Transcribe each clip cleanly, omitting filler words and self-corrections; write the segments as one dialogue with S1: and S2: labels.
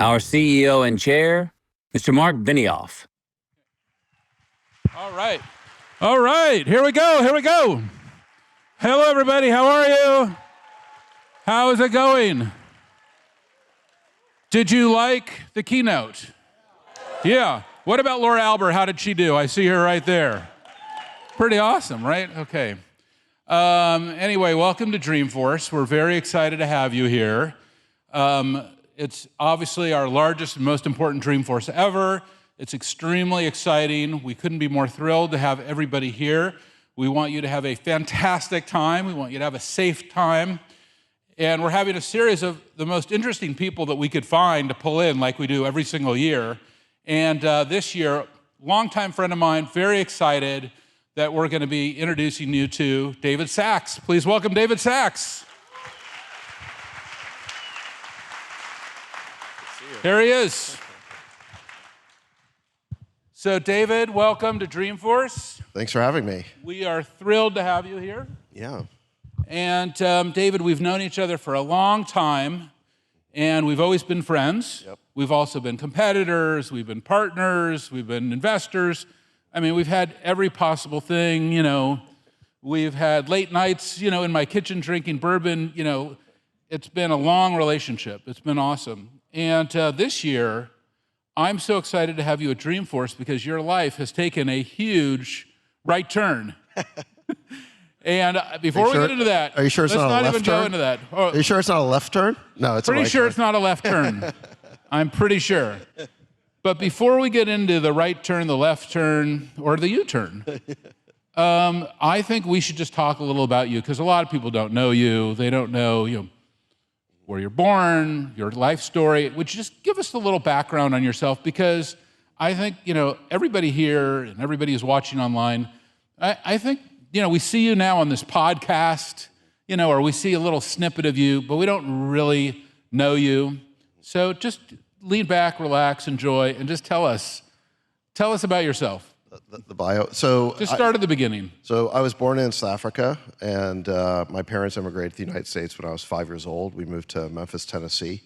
S1: our CEO and chair, Mr. Marc Benioff.
S2: All right. All right. Here we go. Here we go. Hello, everybody. How are you? How is it going? Did you like the keynote? Yeah. What about Laura Albert? How did she do? I see her right there. Pretty awesome, right? Okay. Anyway, welcome to Dreamforce. We're very excited to have you here. It's obviously our largest and most important Dreamforce ever. It's extremely exciting. We couldn't be more thrilled to have everybody here. We want you to have a fantastic time. We want you to have a safe time. And we're having a series of the most interesting people that we could find to pull in like we do every single year. And this year, longtime friend of mine, very excited that we're going to be introducing you to David Sachs. Please welcome David Sachs. Here he is. So David, welcome to Dreamforce.
S3: Thanks for having me.
S2: We are thrilled to have you here.
S3: Yeah.
S2: And David, we've known each other for a long time, and we've always been friends.
S3: Yep.
S2: We've also been competitors, we've been partners, we've been investors. I mean, we've had every possible thing, you know. We've had late nights, you know, in my kitchen drinking bourbon, you know. It's been a long relationship. It's been awesome. And this year, I'm so excited to have you at Dreamforce because your life has taken a huge right turn. And before we get into that,
S3: are you sure it's not a left
S2: even
S3: turn?
S2: Go into that.
S3: Are you sure it's not a left turn? No, it's
S2: pretty
S3: a right
S2: sure
S3: turn.
S2: it's not a left turn. I'm pretty sure. But before we get into the right turn, the left turn, or the U-turn, I think we should just talk a little about you because a lot of people don't know you. They don't know, you know, where you're born, your life story. Would you just give us a little background on yourself? Because I think, you know, everybody here and everybody who's watching online, I think, you know, we see you now on this podcast, you know, or we see a little snippet of you, but we don't really know you. So just lean back, relax, enjoy, and just tell us about yourself.
S3: The bio. So
S2: Just start at the beginning.
S3: So I was born in South Africa, and my parents immigrated to the United States when I was 5 years old. We moved to Memphis, Tennessee.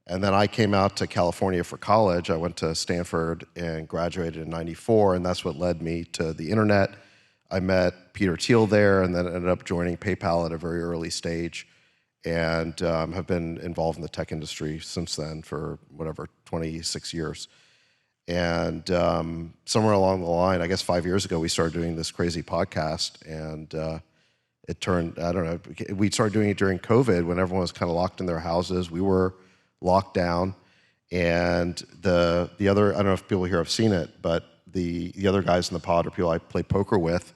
S3: And then I came out to California for college. I went to Stanford and graduated in '94, and that's what led me to the internet. I met Peter Thiel there and then ended up joining PayPal at a very early stage and have been involved in the tech industry since then for, 26 years. And somewhere along the line, I guess 5 years ago, we started doing this crazy podcast, and it turned, I don't know, we started doing it during COVID when everyone was kind of locked in their houses. We were locked down, and the other, I don't know if people here have seen it, but the other guys in the pod are people I play poker with,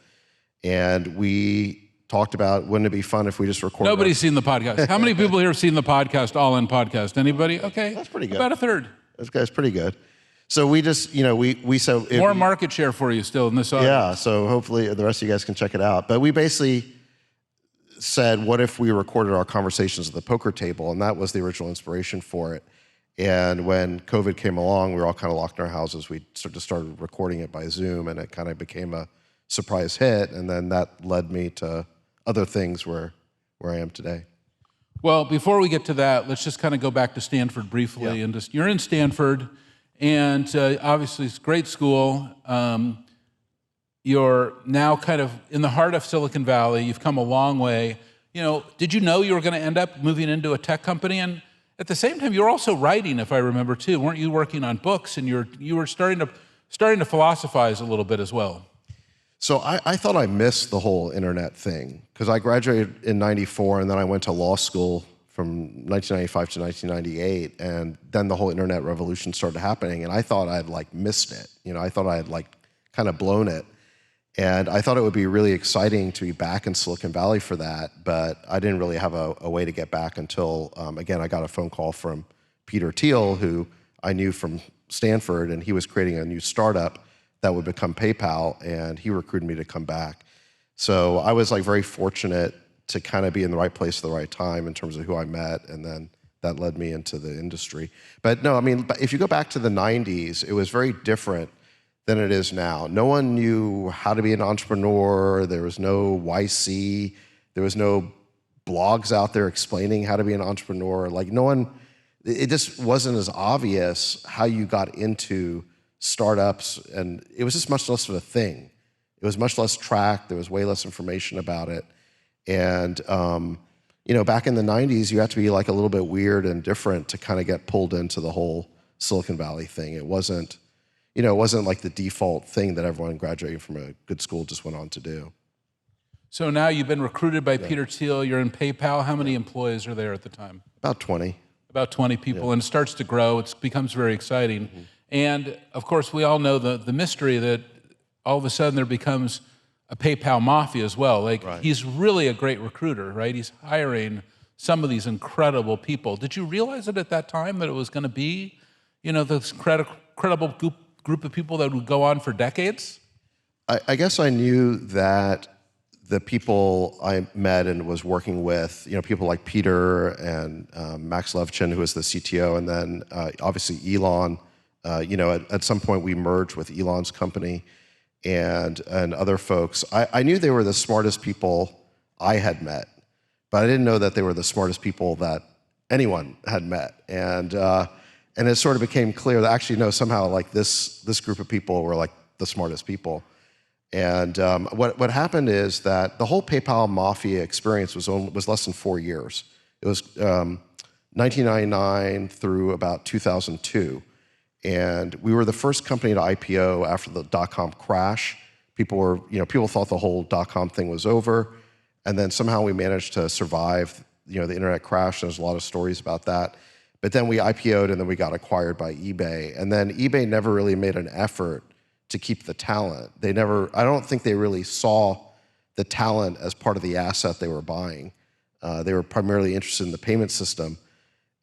S3: and we talked about, wouldn't it be fun if we just recorded?
S2: Nobody's seen the podcast. How many people here have seen the podcast, All In Podcast? Anybody? Okay.
S3: That's pretty good.
S2: About a third.
S3: This guy's pretty good. So we just, you know, we so
S2: more market share for you still in this audience.
S3: Yeah, so hopefully the rest of you guys can check it out. But we basically said, what if we recorded our conversations at the poker table? And that was the original inspiration for it. And when COVID came along, we were all kind of locked in our houses. We just started recording it by Zoom, and it kind of became a surprise hit. And then that led me to other things where I am today.
S2: Well, before we get to that, let's just kind of go back to Stanford briefly.
S3: Yeah.
S2: And just, you're in Stanford. And obviously, it's a great school. You're now kind of in the heart of Silicon Valley. You've come a long way. You know, did you know you were going to end up moving into a tech company? And at the same time, you were also writing, if I remember, too. Weren't you working on books? And you were starting to philosophize a little bit as well.
S3: So I thought I missed the whole internet thing because I graduated in '94, and then I went to law school from 1995 to 1998, and then the whole internet revolution started happening, and I thought I had like missed it. You know, I thought I had like kind of blown it, and I thought it would be really exciting to be back in Silicon Valley for that, but I didn't really have a way to get back until, again, I got a phone call from Peter Thiel, who I knew from Stanford, and he was creating a new startup that would become PayPal, and he recruited me to come back. So I was like very fortunate to kind of be in the right place at the right time in terms of who I met, and then that led me into the industry. But no, I mean, if you go back to the 90s, it was very different than it is now. No one knew how to be an entrepreneur. There was no YC. There was no blogs out there explaining how to be an entrepreneur. Like no one it just wasn't as obvious how you got into startups, and it was just much less of a thing. It was much less tracked. There was way less information about it. And, back in the 90s, you had to be like a little bit weird and different to kind of get pulled into the whole Silicon Valley thing. It wasn't like the default thing that everyone graduating from a good school just went on to do.
S2: So now you've been recruited by Peter Thiel. You're in PayPal. How many employees are there at the time?
S3: About 20.
S2: About 20 people, and it starts to grow. It becomes very exciting. And of course, we all know the mystery that all of a sudden there becomes a PayPal mafia as well. He's really a great recruiter, right? He's hiring some of these incredible people. Did you realize it at that time that it was going to be, this credible group of people that would go on for decades?
S3: I guess I knew that the people I met and was working with, people like Peter and Max Levchin, who was the CTO, and then obviously Elon. At some point we merged with Elon's company and other folks. I knew they were the smartest people I had met, but I didn't know that they were the smartest people that anyone had met. And it sort of became clear that actually, no, somehow like this group of people were like the smartest people. And what happened is that the whole PayPal mafia experience was less than 4 years. It was 1999 through about 2002. And we were the first company to IPO after the dot-com crash. People thought the whole dot-com thing was over. And then somehow we managed to survive, the internet crash. There's a lot of stories about that. But then we IPO'd and then we got acquired by eBay. And then eBay never really made an effort to keep the talent. I don't think they really saw the talent as part of the asset they were buying. They were primarily interested in the payment system.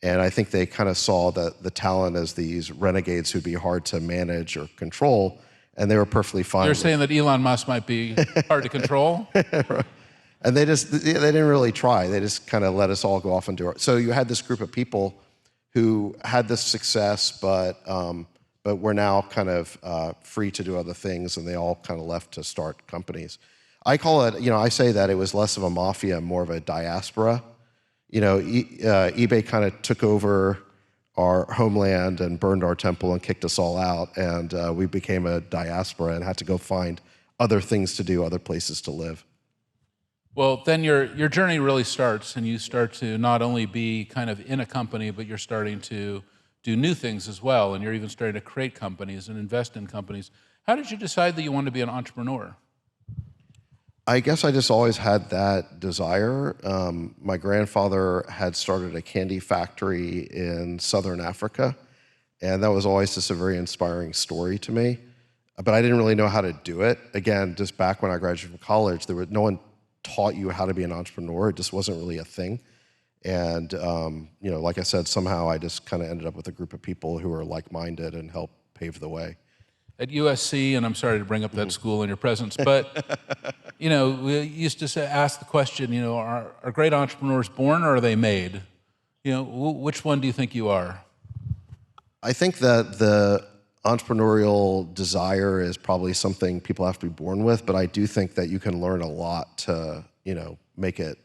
S3: And I think they kind of saw the talent as these renegades who'd be hard to manage or control, and they were perfectly fine.
S2: You're saying that Elon Musk might be hard to control?
S3: Right. And they didn't really try. They just kind of let us all go off and do it. So you had this group of people who had this success, but we're now kind of free to do other things, and they all kind of left to start companies. I call it, I say that it was less of a mafia, more of a diaspora. eBay kind of took over our homeland and burned our temple and kicked us all out, and we became a diaspora and had to go find other things to do, other places to live.
S2: Well, then your journey really starts, and you start to not only be kind of in a company, but you're starting to do new things as well, and you're even starting to create companies and invest in companies. How did you decide that you wanted to be an entrepreneur?
S3: I guess I just always had that desire. My grandfather had started a candy factory in southern Africa, and that was always just a very inspiring story to me. But I didn't really know how to do it. Again, just back when I graduated from college, no one taught you how to be an entrepreneur. It just wasn't really a thing. And like I said, somehow I just kind of ended up with a group of people who were like-minded and helped pave the way.
S2: At USC, and I'm sorry to bring up that school in your presence, but we used to ask the question, are great entrepreneurs born or are they made? Which one do you think you are?
S3: I think that the entrepreneurial desire is probably something people have to be born with, but I do think that you can learn a lot to, make it,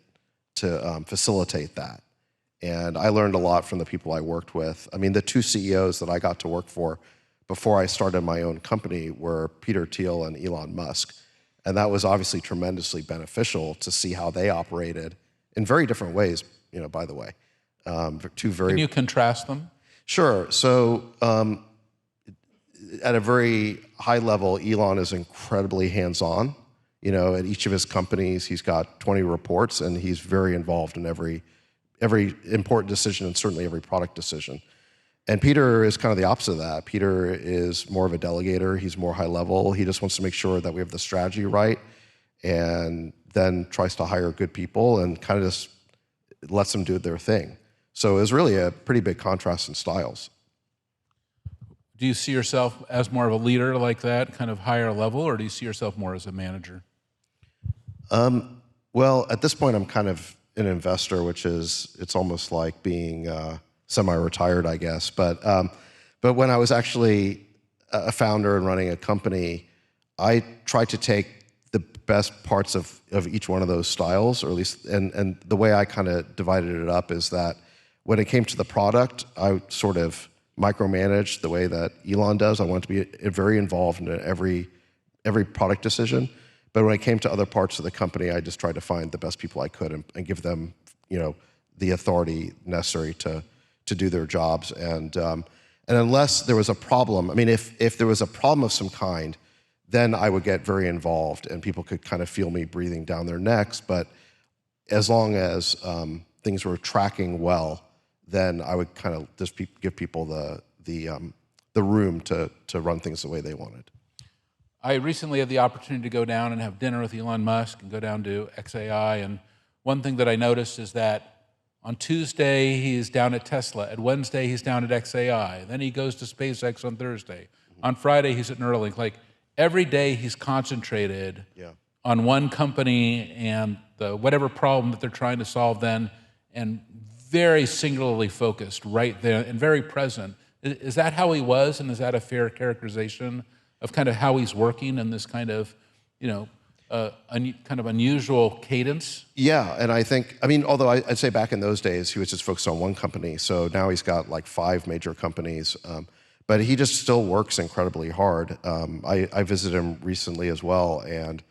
S3: to facilitate that. And I learned a lot from the people I worked with. I mean, the two CEOs that I got to work for before I started my own company were Peter Thiel and Elon Musk. And that was obviously tremendously beneficial to see how they operated in very different ways, by the way. Can
S2: you contrast them?
S3: Sure. So at a very high level, Elon is incredibly hands-on. At each of his companies, he's got 20 reports, and he's very involved in every important decision and certainly every product decision. And Peter is kind of the opposite of that. Peter is more of a delegator. He's more high level. He just wants to make sure that we have the strategy right, and then tries to hire good people and kind of just lets them do their thing. So it was really a pretty big contrast in styles.
S2: Do you see yourself as more of a leader like that, kind of higher level, or do you see yourself more as a manager?
S3: Well, at this point, I'm kind of an investor, it's almost like being semi-retired, I guess. But when I was actually a founder and running a company, I tried to take the best parts of each one of those styles, or at least, and the way I kind of divided it up is that When it came to the product, I sort of micromanaged the way that Elon does. I wanted to be very involved in every product decision. But when it came to other parts of the company, I just tried to find the best people I could and give them, the authority necessary to do their jobs. And unless there was a problem, I mean, if there was a problem of some kind, then I would get very involved and people could kind of feel me breathing down their necks. But as long as things were tracking well, then I would kind of just give people the room to run things the way they wanted.
S2: I recently had the opportunity to go down and have dinner with Elon Musk and go down to XAI. And one thing that I noticed is that on Tuesday, he's down at Tesla. At Wednesday, he's down at XAI. Then he goes to SpaceX on Thursday. On Friday, he's at Neuralink. Like every day, he's concentrated on one company and whatever problem that they're trying to solve then, and very singularly focused right there and very present. Is that how he was, and is that a fair characterization of kind of how he's working in this kind of, kind of unusual cadence?
S3: Yeah, and although I'd say back in those days, he was just focused on one company. So now he's got like 5 major companies, but he just still works incredibly hard. I visited him recently as well, and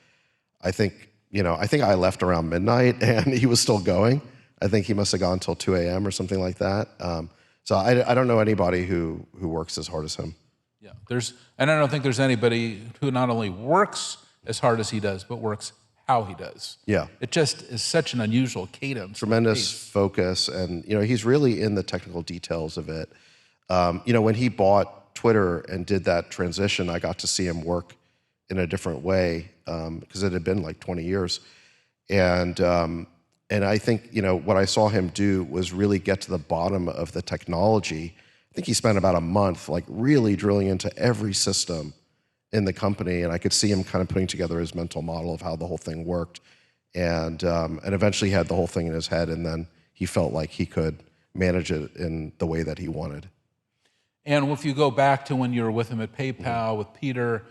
S3: I think I left around midnight and he was still going. I think he must have gone till 2 a.m. or something like that. So I don't know anybody who works as hard as him.
S2: Yeah, and I don't think there's anybody who not only works as hard as he does, but works how he does.
S3: Yeah.
S2: It just is such an unusual cadence.
S3: Tremendous focus, and he's really in the technical details of it. When he bought Twitter and did that transition, I got to see him work in a different way because it had been like 20 years. And I think, what I saw him do was really get to the bottom of the technology. I think he spent about a month like really drilling into every system in the company, and I could see him kind of putting together his mental model of how the whole thing worked. And eventually he had the whole thing in his head, and then he felt like he could manage it in the way that he wanted.
S2: And if you go back to when you were with him at PayPal with Peter,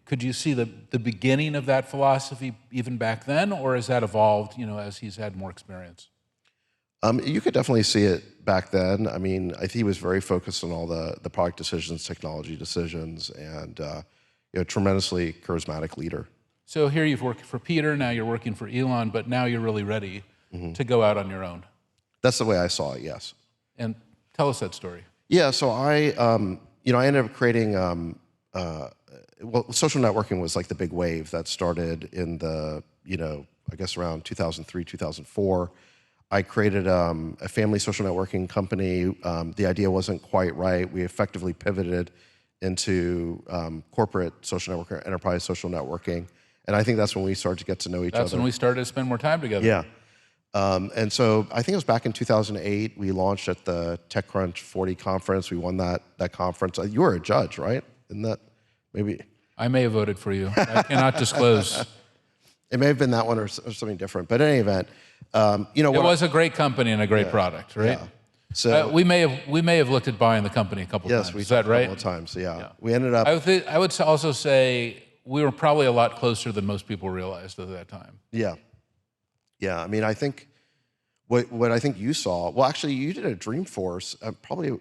S2: could you see the beginning of that philosophy even back then, or has that evolved, as he's had more experience?
S3: You could definitely see it back then. I mean, I think he was very focused on all the product decisions, technology decisions, and tremendously charismatic leader.
S2: So here you've worked for Peter, now you're working for Elon, but now you're really ready to go out on your own.
S3: That's the way I saw it, yes.
S2: And tell us that story.
S3: Yeah, so I ended up creating, social networking was like the big wave that started in the, I guess around 2003, 2004. I created a family social networking company. The idea wasn't quite right. We effectively pivoted into corporate social networking, enterprise social networking. And I think that's when we started to get to know each other.
S2: That's when we started to spend more time together.
S3: Yeah. And so I think it was back in 2008, we launched at the TechCrunch 40 conference. We won that conference. You were a judge, right? Isn't that maybe?
S2: I may have voted for you. I cannot disclose.
S3: It may have been that one or something different. But in any event,
S2: it was a great company and a great product, right?
S3: Yeah. So
S2: we may have looked at buying the company a couple times.
S3: Yes, we
S2: Is that
S3: did
S2: right?
S3: a couple of times. Yeah. We ended up.
S2: I would also say we were probably a lot closer than most people realized at that time.
S3: Yeah. Yeah. I mean, I think what I think you saw. Well, actually, you did a Dreamforce. Probably,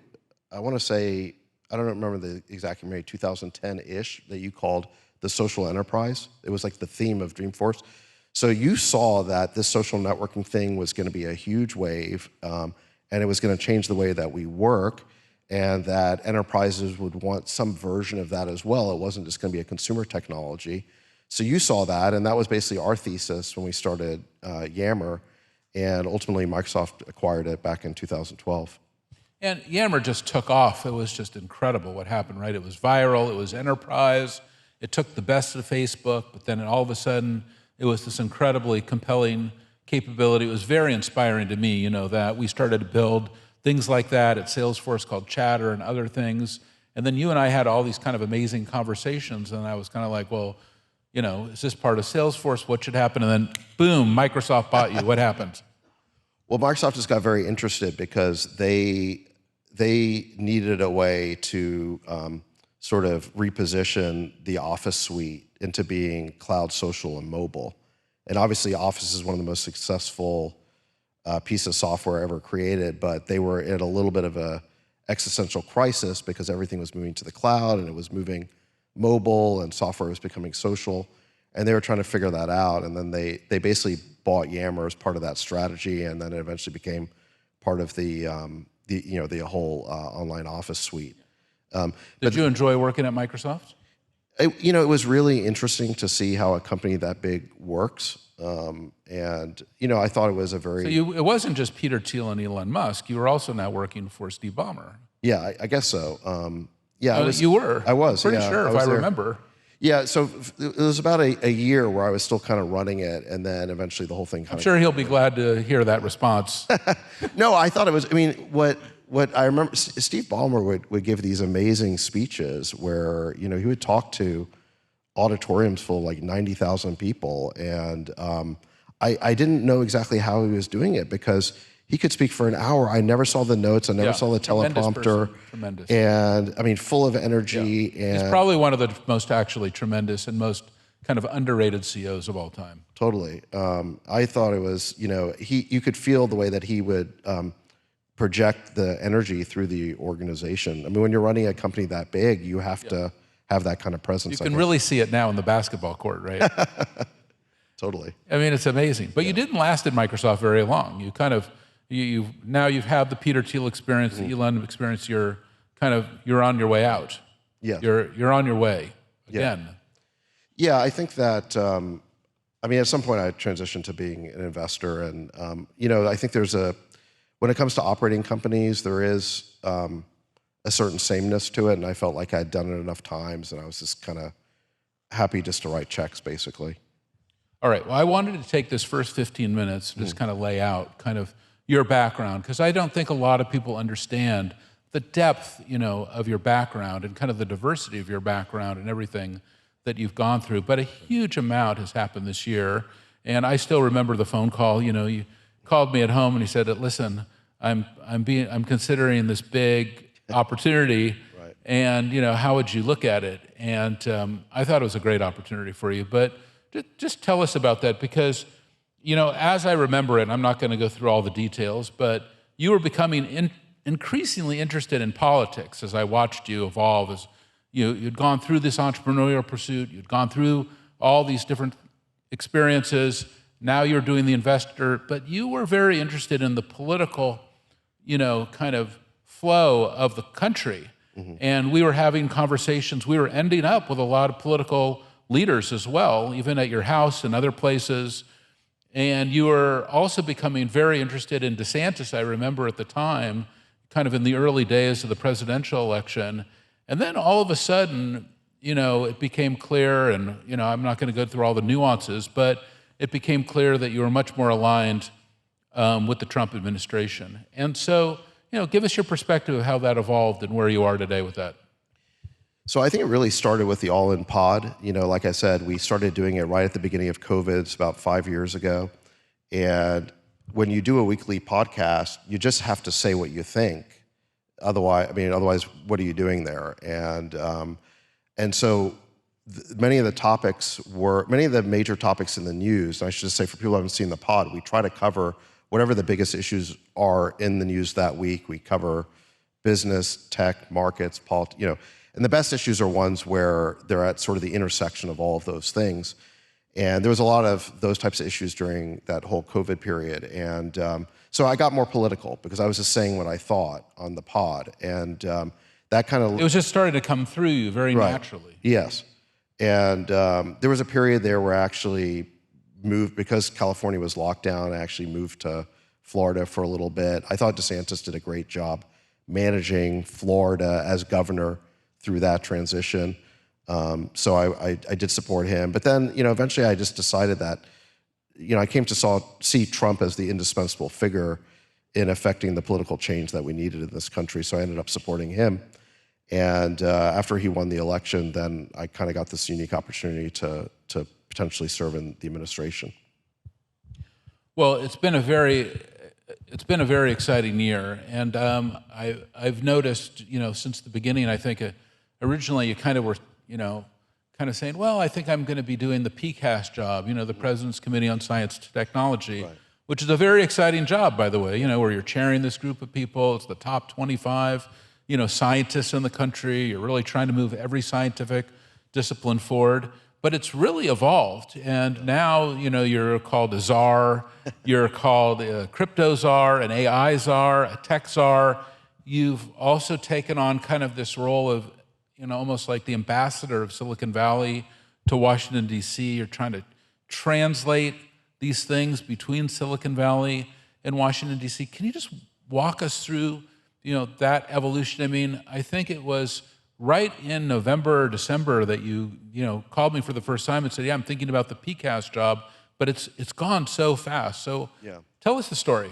S3: I want to say, I don't remember the exact year, maybe 2010-ish, that you called the social enterprise. It was like the theme of Dreamforce. So you saw that this social networking thing was going to be a huge wave, and it was going to change the way that we work, and that enterprises would want some version of that as well. It wasn't just going to be a consumer technology. So you saw that, and that was basically our thesis when we started Yammer, and ultimately Microsoft acquired it back in 2012.
S2: And Yammer just took off. It was just incredible what happened, right? It was viral, it was enterprise, it took the best of Facebook, but then all of a sudden, it was this incredibly compelling capability. It was very inspiring to me, that we started to build things like that at Salesforce called Chatter and other things. And then you and I had all these kind of amazing conversations, and I was kind of like, well, is this part of Salesforce? What should happen? And then, boom, Microsoft bought you. What happened?
S3: Well, Microsoft just got very interested because they needed a way to sort of reposition the Office suite into being cloud, social, and mobile. And obviously, Office is one of the most successful piece of software ever created, but they were in a little bit of a existential crisis because everything was moving to the cloud and it was moving mobile and software was becoming social, and they were trying to figure that out. And then they basically bought Yammer as part of that strategy, and then it eventually became part of the whole online office suite.
S2: Did you enjoy working at Microsoft?
S3: It was really interesting to see how a company that big works. And I thought it was a very...
S2: So it wasn't just Peter Thiel and Elon Musk. You were also now working for Steve Ballmer.
S3: Yeah, I guess so.
S2: You were?
S3: I was,
S2: Pretty
S3: yeah.
S2: sure, if I remember.
S3: Yeah, so it was about a year where I was still kind of running it, and then eventually the whole thing kind
S2: I'm sure he'll be glad to hear that response.
S3: No, I thought it was... What I remember, Steve Ballmer would give these amazing speeches where, he would talk to auditoriums full of like 90,000 people. And I didn't know exactly how he was doing it because he could speak for an hour. I never saw the notes. I never saw the teleprompter.
S2: Tremendous.
S3: And full of energy. Yeah.
S2: And he's probably one of the most actually tremendous and most kind of underrated CEOs of all time.
S3: Totally. I thought it was, you could feel the way that he would project the energy through the organization. I mean, when you're running a company that big, you have to have that kind of presence.
S2: You can really see it now in the basketball court, right?
S3: Totally.
S2: I mean, it's amazing. But you didn't last at Microsoft very long. You kind of, now you've had the Peter Thiel experience, the Elon experience. You're on your way out.
S3: Yeah.
S2: You're on your way again.
S3: Yeah, I think that. At some point I transitioned to being an investor, and I think when it comes to operating companies, there is a certain sameness to it, and I felt like I'd done it enough times, and I was just kind of happy just to write checks, basically.
S2: All right. Well, I wanted to take this first 15 minutes to just kind of lay out kind of your background, because I don't think a lot of people understand the depth, of your background and kind of the diversity of your background and everything that you've gone through. But a huge amount has happened this year, and I still remember the phone call. You called me at home and he said, "Listen, I'm considering this big opportunity,
S3: right.
S2: And how would you look at it?" And I thought it was a great opportunity for you. But just tell us about that, because as I remember it, and I'm not going to go through all the details, but you were becoming increasingly interested in politics as I watched you evolve. As you'd gone through this entrepreneurial pursuit, you'd gone through all these different experiences. Now you're doing the investor, but you were very interested in the political, kind of flow of the country. Mm-hmm. And we were having conversations. We were ending up with a lot of political leaders as well, even at your house and other places. And you were also becoming very interested in DeSantis, I remember at the time, kind of in the early days of the presidential election. And then all of a sudden, it became clear, and, I'm not going to go through all the nuances, but it became clear that you were much more aligned with the Trump administration. And so, give us your perspective of how that evolved and where you are today with that.
S3: So I think it really started with the All In Pod. Like I said, we started doing it right at the beginning of COVID. It's about 5 years ago. And when you do a weekly podcast, you just have to say what you think. Otherwise, what are you doing there? And so many of the major topics in the news, and I should just say for people who haven't seen the pod, we try to cover whatever the biggest issues are in the news that week. We cover business, tech, markets, politics, and the best issues are ones where they're at sort of the intersection of all of those things. And there was a lot of those types of issues during that whole COVID period. And so I got more political because I was just saying what I thought on the pod. And that kind of...
S2: It was just starting to come through you very naturally.
S3: Yes. And there was a period there where I actually moved, because California was locked down, I actually moved to Florida for a little bit. I thought DeSantis did a great job managing Florida as governor through that transition. So I did support him. But then, eventually I just decided that, I came to see Trump as the indispensable figure in affecting the political change that we needed in this country. So I ended up supporting him. And after he won the election, then I kind of got this unique opportunity to potentially serve in the administration.
S2: Well, it's been a very exciting year, and I've noticed, since the beginning, I think originally you kind of were, kind of saying, well, I think I'm going to be doing the PCAST job, the President's Committee on Science and Technology.
S3: Right.
S2: which is a very exciting job, by the way, you know, where you're chairing this group of people. It's the top 25, you know, scientists in the country. You're really trying to move every scientific discipline forward. But it's really evolved, and now, you know, you're called a czar, you're called a crypto czar, an AI czar, a tech czar. You've also taken on kind of this role of, you know, almost like the ambassador of Silicon Valley to Washington, D.C. You're trying to translate these things between Silicon Valley and Washington, D.C. Can you just walk us through, you know, that evolution? I mean, I think it was right in November or December that you know, called me for the first time and said, yeah, I'm thinking about the PCAST job, but it's gone so fast. So tell us the story.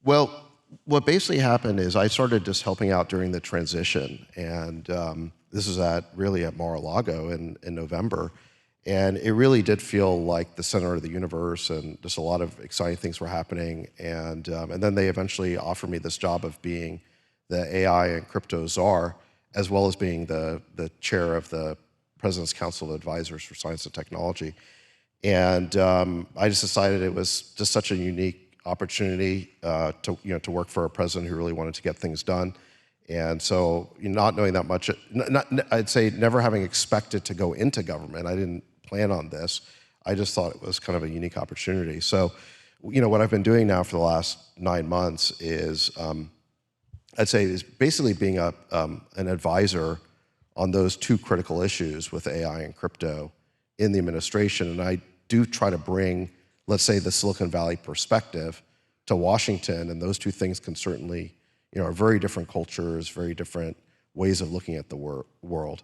S3: Well, what basically happened is I started just helping out during the transition, and this is really at Mar-a-Lago in November, and it really did feel like the center of the universe, and just a lot of exciting things were happening, and then they eventually offered me this job of being the AI and crypto czar, as well as being the chair of the President's Council of Advisors for Science and Technology. And I just decided it was just such a unique opportunity to work for a president who really wanted to get things done. And so, not knowing that much, I'd say never having expected to go into government, I didn't plan on this. I just thought it was kind of a unique opportunity. So, you know, what I've been doing now for the last 9 months is, I'd say, is basically being an advisor on those two critical issues with AI and crypto in the administration. And I do try to bring, let's say, the Silicon Valley perspective to Washington, and those two things can certainly, you know, are very different cultures, very different ways of looking at the world.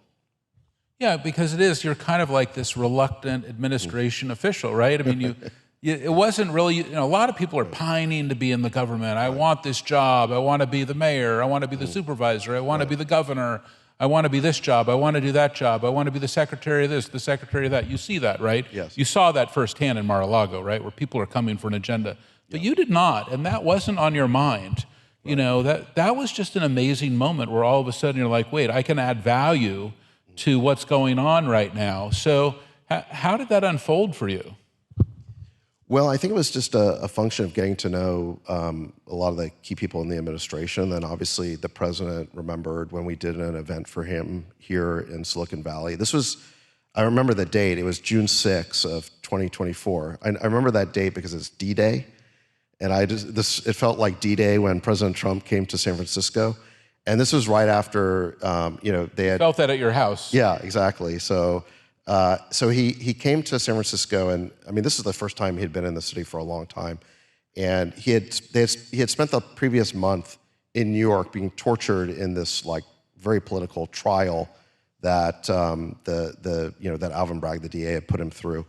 S2: Yeah, because you're kind of like this reluctant administration official, right? I mean, it wasn't really, you know, a lot of people are pining to be in the government. I want this job. I want to be the mayor. I want to be the supervisor. I want to be the governor. I want to be this job. I want to do that job. I want to be the secretary of this, the secretary of that. You see that, right?
S3: Yes.
S2: You saw that firsthand in Mar-a-Lago, right, where people are coming for an agenda. But you did not, and that wasn't on your mind. Right. You know, that was just an amazing moment where all of a sudden you're like, wait, I can add value to what's going on right now. So how did that unfold for you?
S3: Well, I think it was just a function of getting to know a lot of the key people in the administration. Then obviously the president remembered when we did an event for him here in Silicon Valley. This was, I remember the date, it was June 6th of 2024. I remember that date because it's D-Day. And it felt like D-Day when President Trump came to San Francisco. And this was right after, you know, they had—
S2: Felt that at your house.
S3: Yeah, exactly. So he came to San Francisco, and I mean, this is the first time he'd been in the city for a long time. And he had spent the previous month in New York being tortured in this like very political trial that that Alvin Bragg, the DA, had put him through.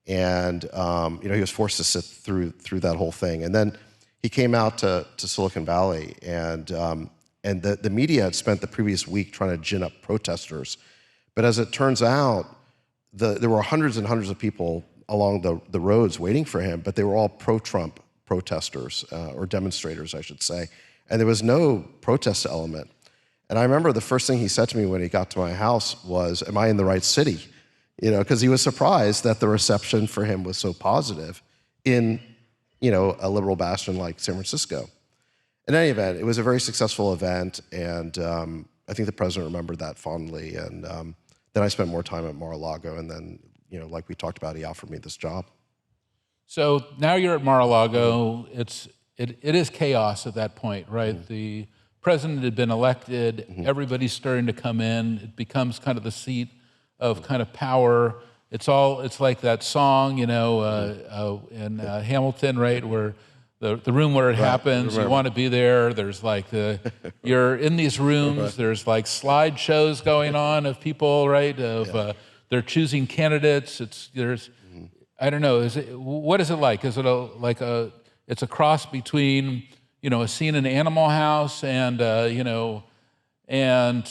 S3: And you know, he was forced to sit through that whole thing. And then he came out to Silicon Valley, and the media had spent the previous week trying to gin up protesters. But as it turns out, there were hundreds and hundreds of people along the roads waiting for him, but they were all pro-Trump protesters, or demonstrators, I should say. And there was no protest element. And I remember the first thing he said to me when he got to my house was, "Am I in the right city?" You know, because he was surprised that the reception for him was so positive in, you know, a liberal bastion like San Francisco. In any event, it was a very successful event, and I think the president remembered that fondly. And then I spent more time at Mar-a-Lago, and then, you know, like we talked about, he offered me this job.
S2: So now you're at Mar-a-Lago. It is chaos at that point, right? Mm-hmm. The president had been elected. Mm-hmm. Everybody's starting to come in. It becomes kind of the seat of kind of power. It's like that song, you know, in Hamilton, right, where the room where it happens, you want to be there. There's like you're in these rooms, there's like slideshows going on of people, right, they're choosing candidates. I don't know, what is it like? Is it it's a cross between, you know, a scene in Animal House and, you know, and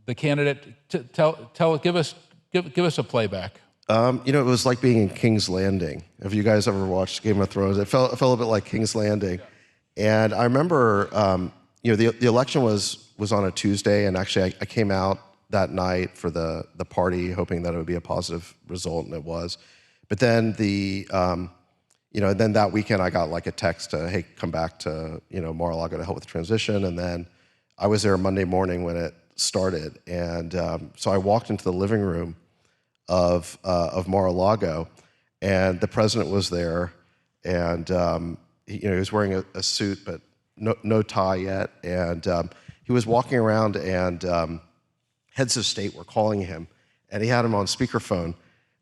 S2: the candidate? Give us a playback.
S3: You know, it was like being in King's Landing. If you guys ever watched Game of Thrones, it felt a bit like King's Landing. Yeah. And I remember, you know, the election was on a Tuesday, and actually I came out that night for the party, hoping that it would be a positive result, and it was. But then And then that weekend I got like a text to, hey, come back to, Mar-a-Lago to help with the transition. And then I was there Monday morning when it started. And so I walked into the living room of Mar-a-Lago, and the president was there, and he was wearing a suit, but no tie yet. And he was walking around, and heads of state were calling him, and he had him on speakerphone,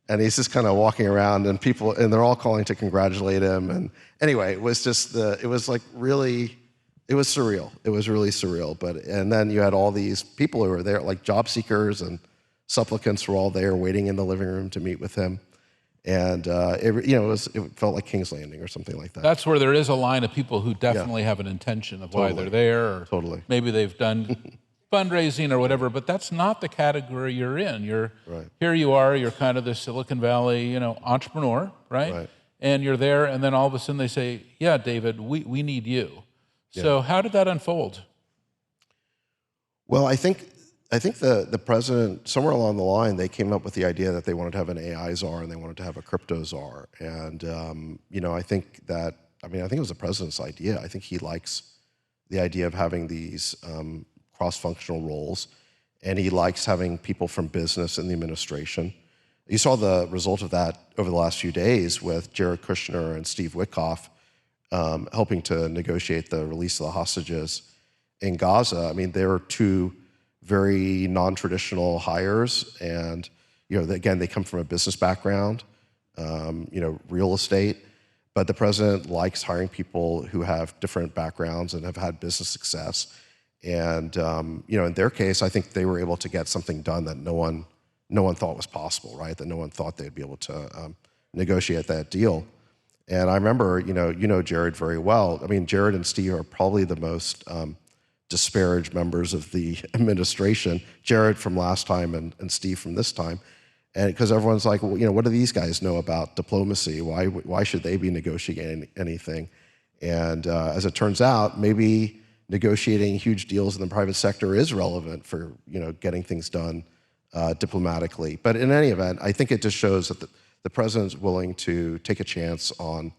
S3: and he's just kind of walking around, and they're all calling to congratulate him. And anyway, it was surreal. It was really surreal. And then you had all these people who were there, like job seekers and supplicants were all there waiting in the living room to meet with him. And it felt like King's Landing or something like that.
S2: That's where there is a line of people who definitely have an intention of why they're there. Or
S3: Totally.
S2: Maybe they've done fundraising or whatever, but that's not the category you're in. Here you are, you're kind of the Silicon Valley, entrepreneur, right? And you're there, and then all of a sudden they say, yeah, David, we need you. So how did that unfold?
S3: Well, I think the president, somewhere along the line, they came up with the idea that they wanted to have an AI czar and they wanted to have a crypto czar. And I think it was the president's idea. I think he likes the idea of having these cross-functional roles, and he likes having people from business in the administration. You saw the result of that over the last few days with Jared Kushner and Steve Witkoff helping to negotiate the release of the hostages in Gaza. I mean, they were two very non-traditional hires, and again, they come from a business background, real estate. But the president likes hiring people who have different backgrounds and have had business success. And in their case, I think they were able to get something done that no one thought was possible, right? That no one thought they'd be able to negotiate that deal. And I remember, Jared very well. I mean, Jared and Steve are probably the most disparaged members of the administration. Jared from last time and Steve from this time. And because everyone's like, well, what do these guys know about diplomacy? Why should they be negotiating anything? And as it turns out, maybe negotiating huge deals in the private sector is relevant for getting things done diplomatically. But in any event, I think it just shows that the president's willing to take a chance on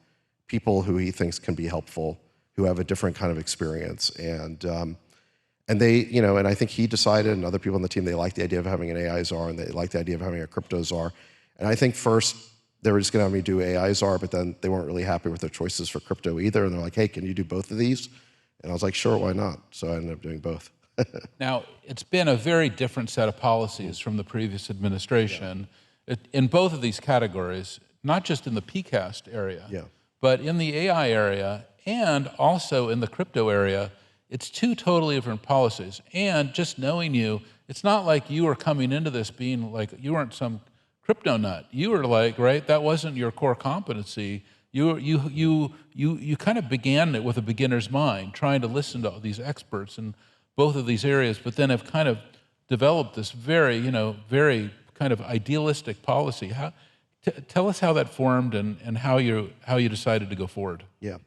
S3: people who he thinks can be helpful, who have a different kind of experience. And they, and I think he decided, and other people on the team, they liked the idea of having an AI czar, and they liked the idea of having a crypto czar. And I think first they were just going to have me do AI czar, but then they weren't really happy with their choices for crypto either. And they're like, hey, can you do both of these? And I was like, sure, why not? So I ended up doing both.
S2: Now, it's been a very different set of policies from the previous administration in both of these categories, not just in the PCAST area, but in the AI area and also in the crypto area. It's two totally different policies. And just knowing you, it's not like you were coming into this being like, you weren't some crypto nut. You were like, right, that wasn't your core competency. You kind of began it with a beginner's mind, trying to listen to all these experts in both of these areas, but then have kind of developed this very kind of idealistic policy. Tell us how that formed and how you decided to go forward.
S3: Yeah.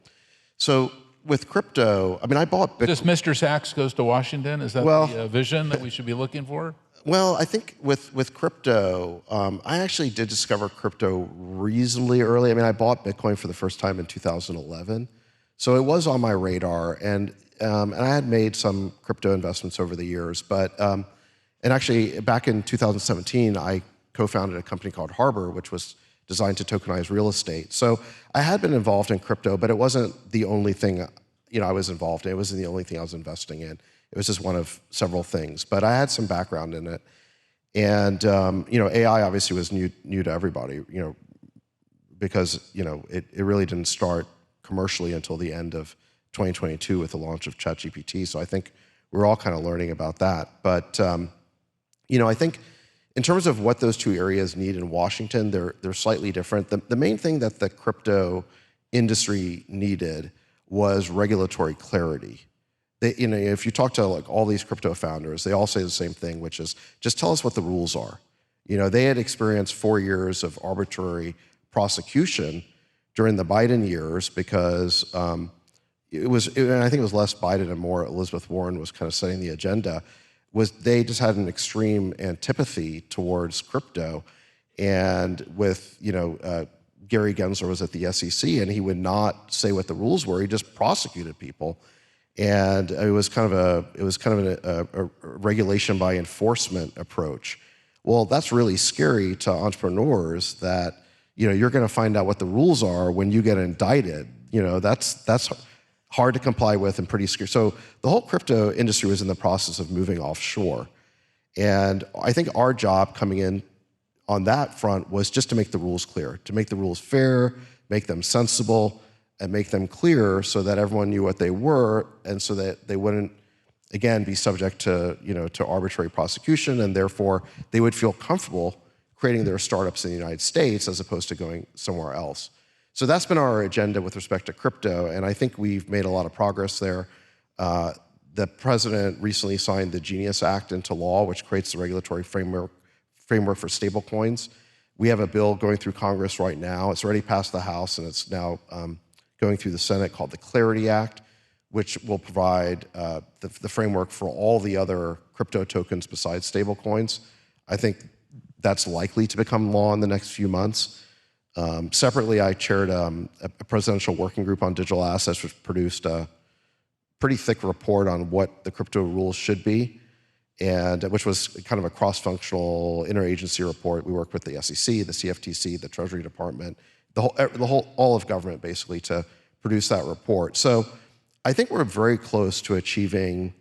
S3: So with crypto, I mean, I bought Bitcoin.
S2: Just Mr. Sachs goes to Washington? Is that the vision that we should be looking for?
S3: Well, I think with crypto, I actually did discover crypto reasonably early. I mean, I bought Bitcoin for the first time in 2011. So it was on my radar, and I had made some crypto investments over the years. But, and actually, back in 2017, I co-founded a company called Harbor, which was designed to tokenize real estate. So I had been involved in crypto, but it wasn't the only thing I was involved in. It wasn't the only thing I was investing in. It was just one of several things. But I had some background in it. And AI obviously was new to everybody, because it really didn't start commercially until the end of 2022 with the launch of ChatGPT. So I think we're all kind of learning about that. But I think in terms of what those two areas need in Washington, they're slightly different. The main thing that the crypto industry needed was regulatory clarity. If you talk to like all these crypto founders, they all say the same thing, which is just tell us what the rules are. They had experienced 4 years of arbitrary prosecution during the Biden years because and I think it was less Biden and more Elizabeth Warren was kind of setting the agenda, was they just had an extreme antipathy towards crypto, and with Gary Gensler was at the SEC, and he would not say what the rules were. He just prosecuted people, and it was kind of a regulation by enforcement approach. Well, that's really scary to entrepreneurs that you're going to find out what the rules are when you get indicted. That's hard to comply with and pretty scary. So the whole crypto industry was in the process of moving offshore, and I think our job coming in on that front was just to make the rules clear, to make the rules fair, make them sensible, and make them clear so that everyone knew what they were, and so that they wouldn't, again, be subject to to arbitrary prosecution, and therefore they would feel comfortable creating their startups in the United States as opposed to going somewhere else. So that's been our agenda with respect to crypto, and I think we've made a lot of progress there. The president recently signed the Genius Act into law, which creates the regulatory framework for stablecoins. We have a bill going through Congress right now. It's already passed the House, and it's now going through the Senate, called the Clarity Act, which will provide the framework for all the other crypto tokens besides stablecoins. I think that's likely to become law in the next few months. Separately, I chaired a presidential working group on digital assets, which produced a pretty thick report on what the crypto rules should be, and which was kind of a cross-functional interagency report. We worked with the SEC, the CFTC, the Treasury Department, all of government basically to produce that report. So I think we're very close to achieving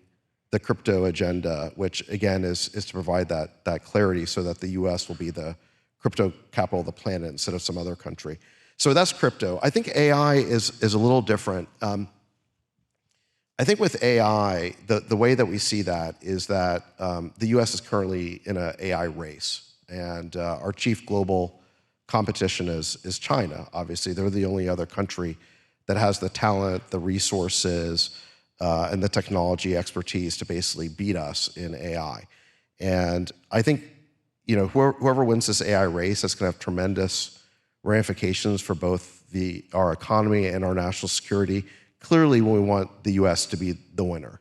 S3: the crypto agenda, which again is to provide that clarity so that the US will be the crypto capital of the planet instead of some other country. So that's crypto. I think AI is a little different. I think with AI, the way that we see that is that the US is currently in an AI race, and our chief global competition is China. Obviously, they're the only other country that has the talent, the resources, and the technology expertise to basically beat us in AI. And I think whoever wins this AI race, that's going to have tremendous ramifications for both our economy and our national security. Clearly, we want the U.S. to be the winner,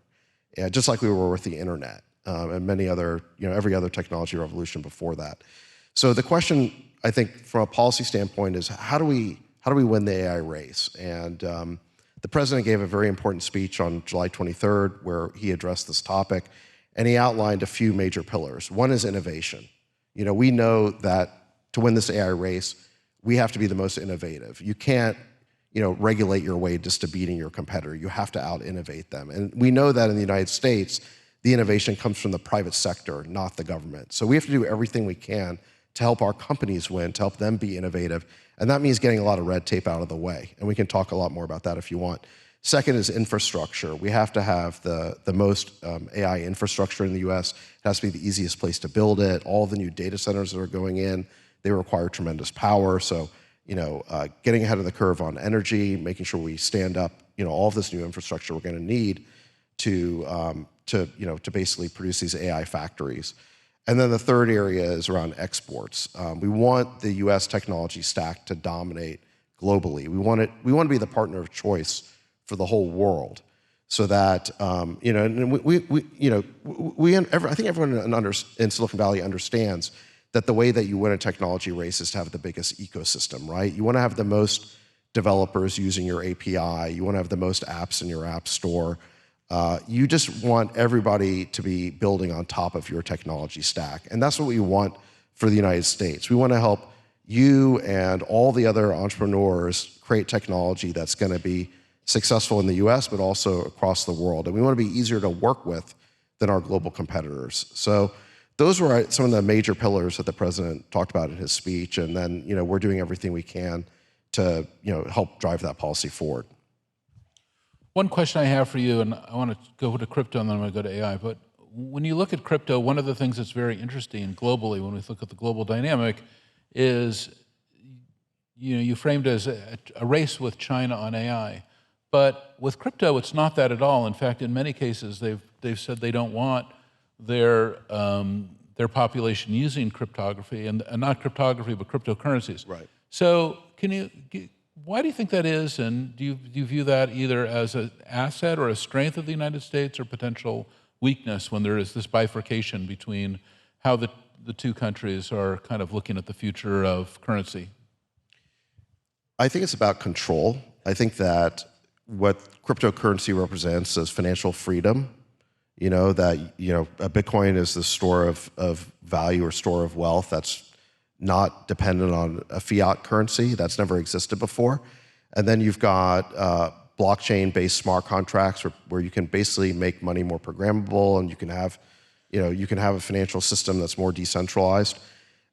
S3: just like we were with the internet and many other, every other technology revolution before that. So the question, I think, from a policy standpoint, is how do we win the AI race? And the president gave a very important speech on July 23rd, where he addressed this topic, and he outlined a few major pillars. One is innovation. We know that to win this AI race, we have to be the most innovative. You can't regulate your way just to beating your competitor. You have to out-innovate them. And we know that in the United States, the innovation comes from the private sector, not the government. So we have to do everything we can to help our companies win, to help them be innovative. And that means getting a lot of red tape out of the way. And we can talk a lot more about that if you want. Second is infrastructure. We have to have the most AI infrastructure in the US. It has to be the easiest place to build it. All the new data centers that are going in, they require tremendous power. So getting ahead of the curve on energy, making sure we stand up, all of this new infrastructure we're going to need to basically produce these AI factories. And then the third area is around exports. We want the U.S. technology stack to dominate globally. We want to be the partner of choice for the whole world, so that I think everyone in Silicon Valley understands that the way that you win a technology race is to have the biggest ecosystem, right? You want to have the most developers using your API. You want to have the most apps in your app store. You just want everybody to be building on top of your technology stack. And that's what we want for the United States. We want to help you and all the other entrepreneurs create technology that's going to be successful in the US, but also across the world. And we want to be easier to work with than our global competitors. So those were some of the major pillars that the president talked about in his speech. And then, we're doing everything we can to, help drive that policy forward.
S2: One question I have for you, and I want to go to crypto and then I'm going to go to AI, but when you look at crypto, one of the things that's very interesting globally when we look at the global dynamic is, you framed it as a race with China on AI. But with crypto, it's not that at all. In fact, in many cases, they've said they don't want their population using cryptography, and not cryptography, but cryptocurrencies.
S3: Right.
S2: So why do you think that is, and do you view that either as an asset or a strength of the United States, or potential weakness when there is this bifurcation between how the two countries are kind of looking at the future of currency?
S3: I think it's about control. I think that what cryptocurrency represents is financial freedom. That a Bitcoin is the store of value or store of wealth that's not dependent on a fiat currency. That's never existed before. And then you've got blockchain-based smart contracts where you can basically make money more programmable, and you can have a financial system that's more decentralized.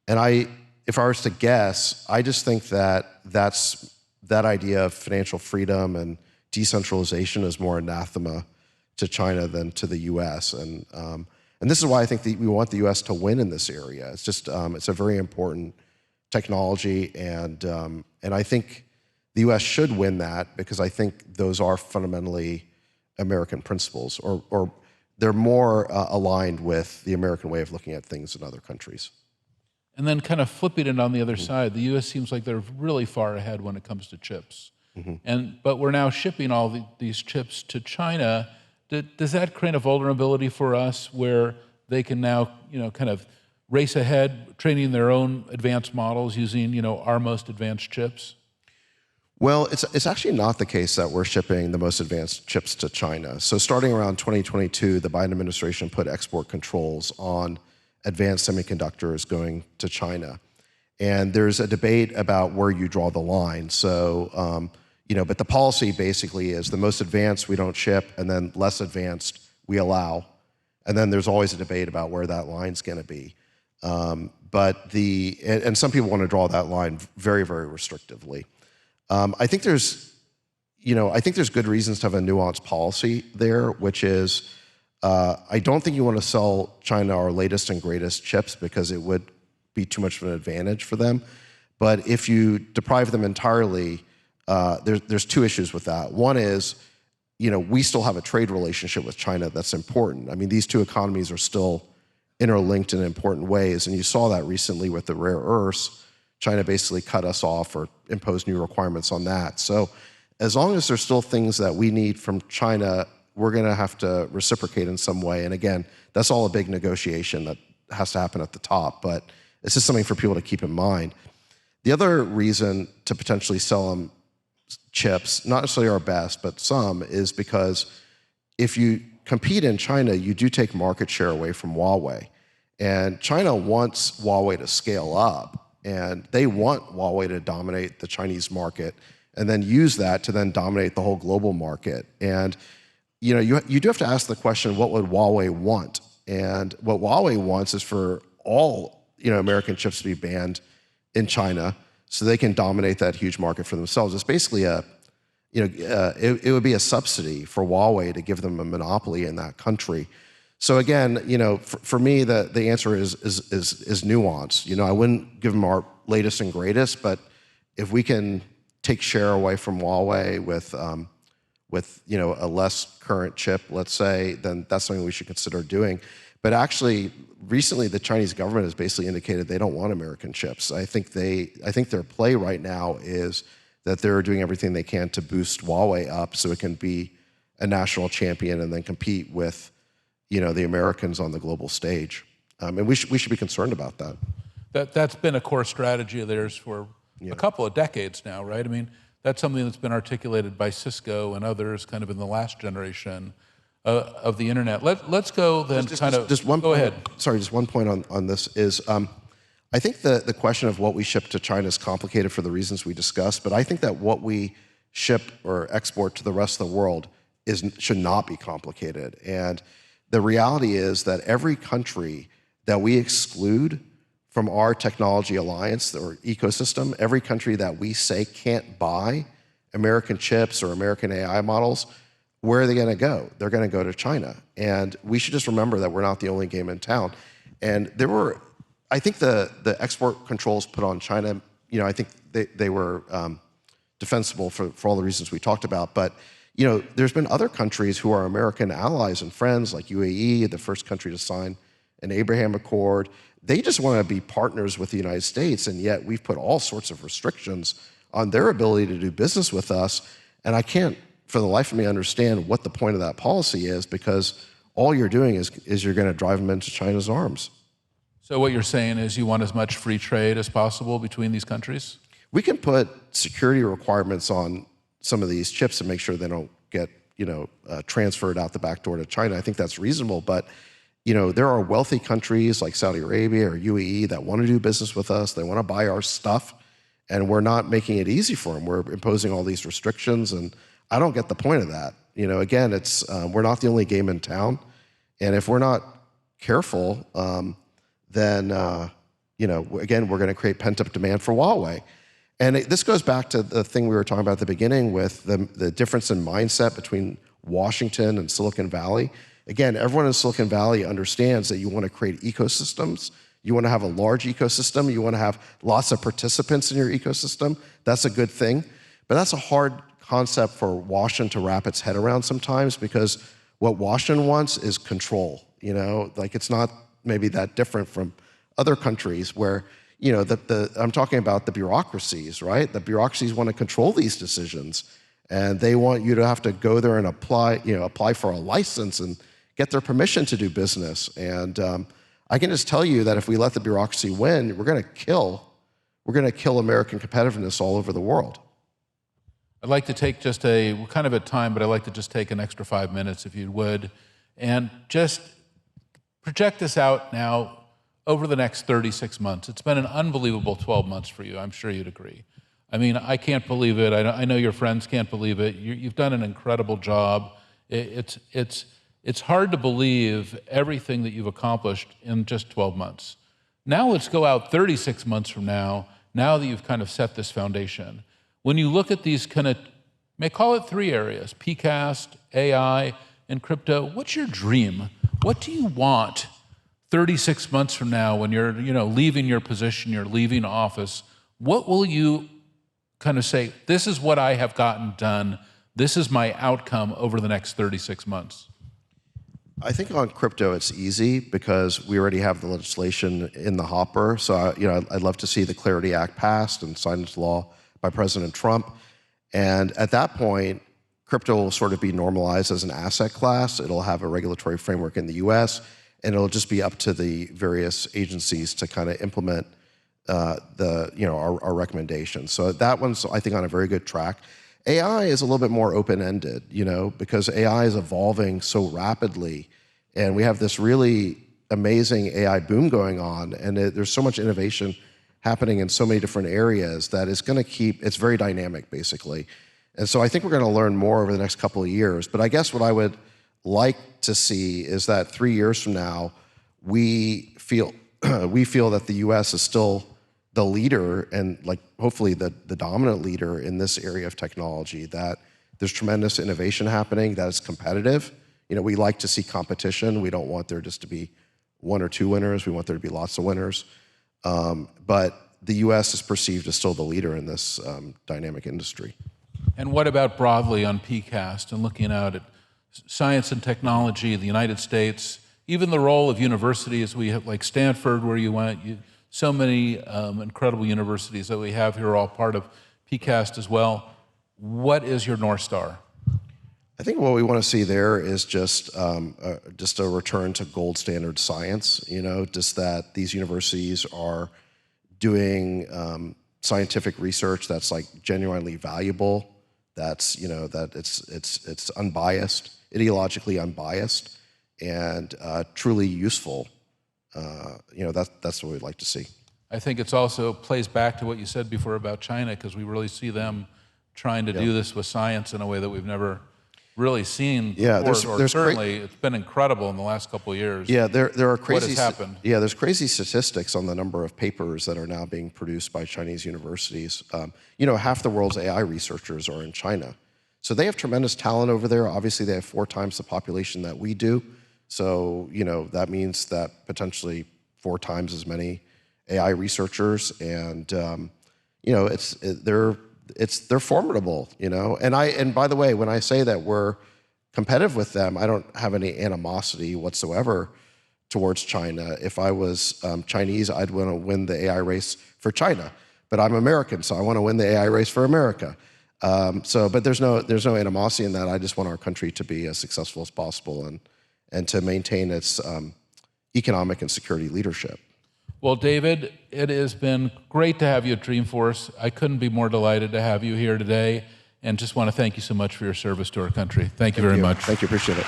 S3: And if I was to guess, I just think that that idea of financial freedom and decentralization is more anathema to China than to the U.S. And this is why I think we want the U.S. to win in this area. It's just it's a very important technology, and I think the U.S. should win that because I think those are fundamentally American principles, or they're more aligned with the American way of looking at things in other countries.
S2: And then kind of flipping it on the other side, the U.S. seems like they're really far ahead when it comes to chips. But we're now shipping all these chips to China. Does that create a vulnerability for us where they can now, kind of race ahead, training their own advanced models using, our most advanced chips?
S3: Well, it's actually not the case that we're shipping the most advanced chips to China. So starting around 2022, the Biden administration put export controls on advanced semiconductors going to China. And there's a debate about where you draw the line. So, but the policy basically is the most advanced we don't ship, and then less advanced we allow. And then there's always a debate about where that line's going to be. And some people want to draw that line very, very restrictively. I think there's good reasons to have a nuanced policy there, which is I don't think you want to sell China our latest and greatest chips because it would be too much of an advantage for them. But if you deprive them entirely, there's two issues with that. One is, we still have a trade relationship with China that's important. I mean, these two economies are still interlinked in important ways, and you saw that recently with the rare earths. China basically cut us off or imposed new requirements on that. So as long as there's still things that we need from China, we're going to have to reciprocate in some way. And again, that's all a big negotiation that has to happen at the top, but it's just something for people to keep in mind. The other reason to potentially sell them chips, not necessarily our best, but some, is because if you compete in China, you do take market share away from Huawei. And China wants Huawei to scale up, and they want Huawei to dominate the Chinese market and then use that to then dominate the whole global market. And you do have to ask the question, what would Huawei want? And what Huawei wants is for all American chips to be banned in China so they can dominate that huge market for themselves. It's basically it would be a subsidy for Huawei to give them a monopoly in that country. So again, for me, the answer is nuanced. I wouldn't give them our latest and greatest, but if we can take share away from Huawei with a less current chip, let's say, then that's something we should consider doing. But actually, recently the Chinese government has basically indicated they don't want American chips. I think their play right now is that they're doing everything they can to boost Huawei up so it can be a national champion and then compete with the Americans on the global stage. And we should be concerned about that.
S2: That's been a core strategy of theirs for a couple of decades now, right? I mean, that's something that's been articulated by Cisco and others kind of in the last generation of the internet. Let's go then go ahead.
S3: Sorry, just one point on this is I think the question of what we ship to China is complicated for the reasons we discussed, but I think that what we ship or export to the rest of the world should not be complicated. And the reality is that every country that we exclude from our technology alliance or ecosystem, every country that we say can't buy American chips or American AI models, where are they going to go? They're going to go to China. And we should just remember that we're not the only game in town. And I think the export controls put on China, I think they were defensible for all the reasons we talked about. But there's been other countries who are American allies and friends, like UAE, the first country to sign an Abraham Accord. They just want to be partners with the United States, and yet we've put all sorts of restrictions on their ability to do business with us. And I can't, for the life of me, understand what the point of that policy is, because all you're doing is you're going to drive them into China's arms.
S2: So what you're saying is you want as much free trade as possible between these countries?
S3: we can put security requirements on some of these chips and make sure they don't get, transferred out the back door to China. I think that's reasonable, but there are wealthy countries like Saudi Arabia or UAE that want to do business with us. They want to buy our stuff, and we're not making it easy for them. We're imposing all these restrictions, and I don't get the point of that. Again, it's we're not the only game in town, and if we're not careful, then again, we're going to create pent-up demand for Huawei. And this goes back to the thing we were talking about at the beginning with the difference in mindset between Washington and Silicon Valley. Again, everyone in Silicon Valley understands that you want to create ecosystems. You want to have a large ecosystem. You want to have lots of participants in your ecosystem. That's a good thing. But that's a hard concept for Washington to wrap its head around sometimes, because what Washington wants is control. Like, it's not maybe that different from other countries where, I'm talking about the bureaucracies, right? The bureaucracies want to control these decisions, and they want you to have to go there and apply for a license and get their permission to do business. And I can just tell you that if we let the bureaucracy win, we're going to kill American competitiveness all over the world.
S2: I'd like to take we're kind of at time, but I'd like to just take an extra 5 minutes, if you would, and just project this out now over the next 36 months. It's been an unbelievable 12 months for you. I'm sure you'd agree. I mean, I can't believe it. I know your friends can't believe it. You've done an incredible job. It's hard to believe everything that you've accomplished in just 12 months. Now let's go out 36 months from now that you've kind of set this foundation. When you look at these may call it 3 areas, PCAST, AI, and crypto, what's your dream? What do you want 36 months from now when you're leaving your position, you're leaving office? What will you kind of say, this is what I have gotten done, this is my outcome over the next 36 months?
S3: I think on crypto it's easy because we already have the legislation in the hopper. So I'd love to see the Clarity Act passed and signed into law by President Trump. And at that point, crypto will sort of be normalized as an asset class. It'll have a regulatory framework in the US, and it'll just be up to the various agencies to kind of implement our recommendations. So that one's, I think, on a very good track. AI is a little bit more open-ended, because AI is evolving so rapidly, and we have this really amazing AI boom going on, and there's so much innovation happening in so many different areas that it's very dynamic, basically. And so I think we're going to learn more over the next couple of years. But I guess what I would like to see is that 3 years from now, we feel that the U.S. is still the leader and hopefully the dominant leader in this area of technology, that there's tremendous innovation happening, that it's competitive. We like to see competition. We don't want there just to be 1 or 2 winners. We want there to be lots of winners. But the U.S. is perceived as still the leader in this dynamic industry.
S2: And what about broadly on PCAST and looking out at science and technology, the United States, even the role of universities? We have like Stanford, where you went, so many incredible universities that we have here are all part of PCAST as well. What is your North Star?
S3: I think what we want to see there is just a return to gold standard science, just that these universities are doing scientific research that's genuinely valuable, that's, that it's unbiased, ideologically unbiased, and truly useful. That's what we'd like to see.
S2: I think it's also plays back to what you said before about China, because we really see them trying to do this with science in a way that we've never really seen before, or certainly it's been incredible in the last couple of years.
S3: Yeah, there are crazy.
S2: What has happened?
S3: Yeah, there's crazy statistics on the number of papers that are now being produced by Chinese universities. Half the world's AI researchers are in China, so they have tremendous talent over there. Obviously, they have 4 times the population that we do. So, that means that potentially 4 times as many AI researchers, and they're formidable, And by the way, when I say that we're competitive with them, I don't have any animosity whatsoever towards China. If I was Chinese, I'd want to win the AI race for China. But I'm American, so I want to win the AI race for America. But there's no animosity in that. I just want our country to be as successful as possible and to maintain its economic and security leadership.
S2: Well, David, it has been great to have you at Dreamforce. I couldn't be more delighted to have you here today, and just want to thank you so much for your service to our country. Thank you very much.
S3: Thank you, appreciate it.